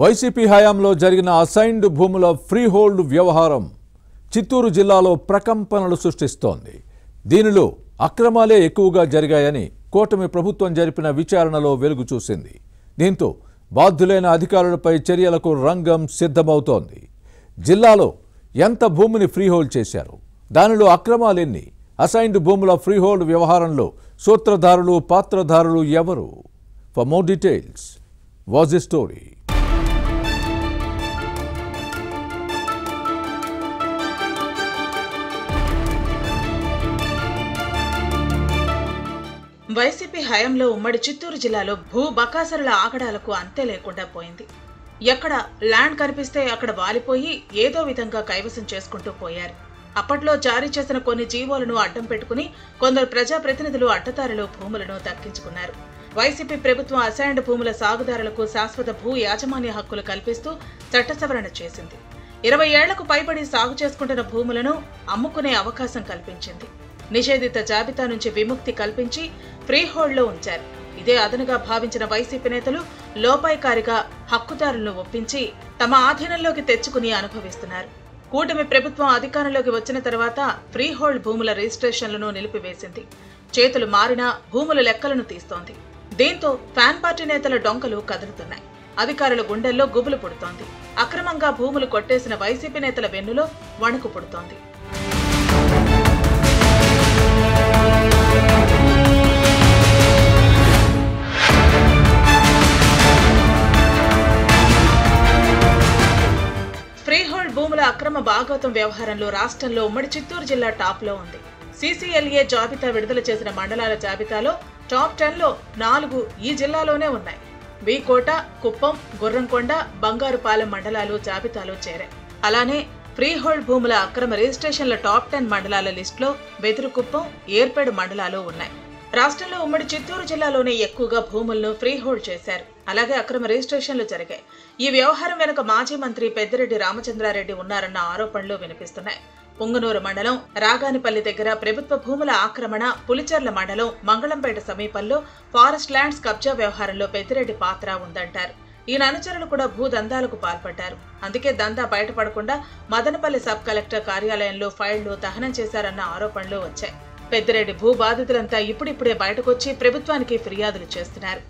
YCP హయాంలో జరిగిన assigned భూముల ఫ్రీ హోల్డ్ వ్యవహారం చిత్తూరు జిల్లాలో ప్రకంపనలు సృష్టిస్తోంది. దీనిలో అక్రమాలే ఎక్కువగా జరిగాయని కూటమి ప్రభుత్వం జరిపిన విచారణలో వెలుగు చూసింది. దీంతో బాధ్యులైన అధికారులపై చర్యలకు రంగం సిద్ధమవుతోంది. జిల్లాలో ఎంత భూమిని ఫ్రీ హోల్డ్ చేశారు, దానిలో అక్రమాలెన్ని, అసైన్డ్ భూముల ఫ్రీ హోల్డ్ వ్యవహారంలో సూత్రధారులు పాత్రధారులు ఎవరు? For more details was the story. YCP హయాంలో ఉమ్మడి చిత్తూరు జిల్లాలో భూ బకాసరుల ఆగడాలకు అంతే లేకుండా పోయింది. ఎక్కడ ల్యాండ్ కనిపిస్తే అక్కడ వాలిపోయి ఏదో విధంగా కైవసం చేసుకుంటూ పోయారు. అప్పట్లో జారీ చేసిన కొన్ని జీవోలను అడ్డం పెట్టుకుని కొందరు ప్రజాప్రతినిధులు అడ్డదారులు భూములను దక్కించుకున్నారు. వైసీపీ ప్రభుత్వం అసైన్డ్ భూముల సాగుదారులకు శాశ్వత భూ యాజమాన్య హక్కులు కల్పిస్తూ చట్ట సవరణ చేసింది. 20 ఏళ్లకు పైబడి సాగు చేసుకుంటున్న భూములను అమ్ముకునే అవకాశం కల్పించింది. నిషేధిత జాబితా నుంచి విముక్తి కల్పించి ఫ్రీ హోల్డ్లో ఉంచారు. ఇదే అదనుగా భావించిన వైసీపీ నేతలు లోపాయికారిగా హక్కుదారులను ఒప్పించి తమ ఆధీనంలోకి తెచ్చుకుని అనుభవిస్తున్నారు. కూటమి ప్రభుత్వం అధికారంలోకి వచ్చిన తర్వాత ఫ్రీ హోల్డ్ భూముల రిజిస్ట్రేషన్లను నిలిపివేసింది. చేతులు మారినా భూముల లెక్కలను తీస్తోంది. దీంతో ఫ్యాన్ పార్టీ నేతల డొంకలు కదులుతున్నాయి. అధికారుల గుండెల్లో గుబులు పుడుతోంది. అక్రమంగా భూములు కొట్టేసిన వైసీపీ నేతల వెన్నులో వణుకు పుడుతోంది. ఫ్రీహోల్డ్ భూముల అక్రమ భాగవతం వ్యవహారంలో రాష్ట్రంలో ఉమ్మడి చిత్తూరు జిల్లా టాప్ లో ఉంది. CCLA జాబితా విడుదల చేసిన మండలాల జాబితాలో టాప్ 10లో 4 ఈ జిల్లాలోనే ఉన్నాయి. వీకోట, కుప్పం, గుర్రంకొండ, బంగారుపాలెం మండలాలు జాబితాలో చేరాయి. అలానే ఫ్రీహోల్డ్ భూముల అక్రమ రిజిస్ట్రేషన్ల టాప్ 10 మండలాల లిస్టులో వెదురుకుప్పం, ఏర్పేడు మండలాలు ఉన్నాయి. రాష్ట్రంలో ఉమ్మడి చిత్తూరు జిల్లాలోనే ఎక్కువగా భూములను ఫ్రీ హోల్డ్ చేశారు. అలాగే అక్రమ రిజిస్ట్రేషన్లు జరిగాయి. ఈ వ్యవహారం వెనుక మాజీ మంత్రి పెద్దిరెడ్డి రామచంద్రారెడ్డి ఉన్నారన్న ఆరోపణలు వినిపిస్తున్నాయి. పుంగనూరు మండలం రాగానిపల్లి దగ్గర ప్రభుత్వ భూముల ఆక్రమణ, పులిచెర్ల మండలం మంగళంపేట సమీపంలో ఫారెస్ట్ ల్యాండ్స్ కబ్జా వ్యవహారంలో పెద్దిరెడ్డి పాత్ర ఉందంటారు. ఈయన అనుచరులు కూడా భూదందాలకు పాల్పడ్డారు. అందుకే దందా బయటపడకుండా మదనపల్లి సబ్ కలెక్టర్ కార్యాలయంలో ఫైళ్లు దహనం చేశారన్న ఆరోపణలు వచ్చాయి. పెద్దిరెడ్డి భూ బాధితులంతా ఇప్పుడిప్పుడే బయటకొచ్చి ప్రభుత్వానికి ఫిర్యాదులు చేస్తున్నారు.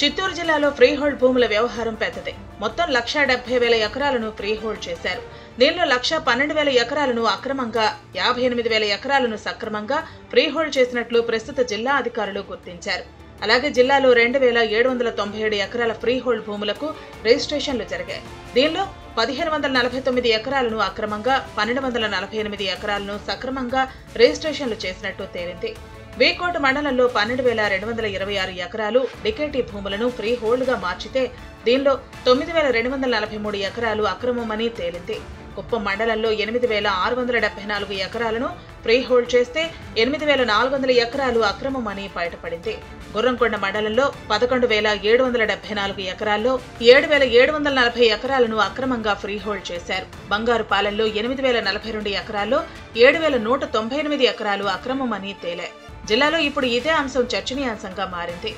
చిత్తూరు జిల్లాలో ఫ్రీహోల్డ్ భూముల వ్యవహారం పెద్దదే. మొత్తం 1,70,000 ఎకరాలను ఫ్రీహోల్డ్ చేశారు. దీనిలో 1,12,000 ఎకరాలను అక్రమంగా, 58,000 ఎకరాలను సక్రమంగా ఫ్రీహోల్డ్ చేసినట్లు ప్రస్తుత జిల్లా అధికారులు గుర్తించారు. అలాగే జిల్లాలో 2,797 ఎకరాల ఫ్రీహోల్డ్ భూములకు రిజిస్ట్రేషన్లు జరిగాయి. దీనిలో 1,549 ఎకరాలను అక్రమంగా, 1,248 ఎకరాలను సక్రమంగా రిజిస్ట్రేషన్లు చేసినట్టు తేలింది. వీకోట మండలంలో 12,226 ఎకరాలు డికేటీ భూములను ఫ్రీ హోల్డ్గా మార్చితే దీనిలో 9,243 ఎకరాలు అక్రమమని తేలింది. కుప్పం మండలంలో 8,674 ఎకరాలను ఫ్రీ హోల్డ్ చేస్తే 8,400 ఎకరాలు అక్రమమని బయటపడింది. గుర్రంకొండ మండలంలో 11,774 ఎకరాల్లో 7,740 ఎకరాలను అక్రమంగా ఫ్రీ హోల్డ్ చేశారు. బంగారుపాలెంలో 8,042 ఎకరాల్లో 7,198 ఎకరాలు అక్రమమని తేలాయి. జిల్లాలో ఇప్పుడు ఇదే అంశం చర్చనీయాంశంగా మారింది.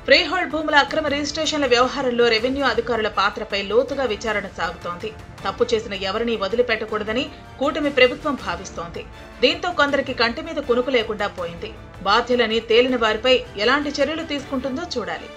ఫ్రీహోల్డ్ భూముల అక్రమ రిజిస్ట్రేషన్ల వ్యవహారంలో రెవెన్యూ అధికారుల పాత్రపై లోతుగా విచారణ సాగుతోంది. తప్పు చేసిన ఎవరినీ వదిలిపెట్టకూడదని కూటమి ప్రభుత్వం భావిస్తోంది. దీంతో కొందరికి కంటి మీద కునుకు లేకుండా పోయింది. బాధ్యులని తేలిన వారిపై ఎలాంటి చర్యలు తీసుకుంటుందో చూడాలి.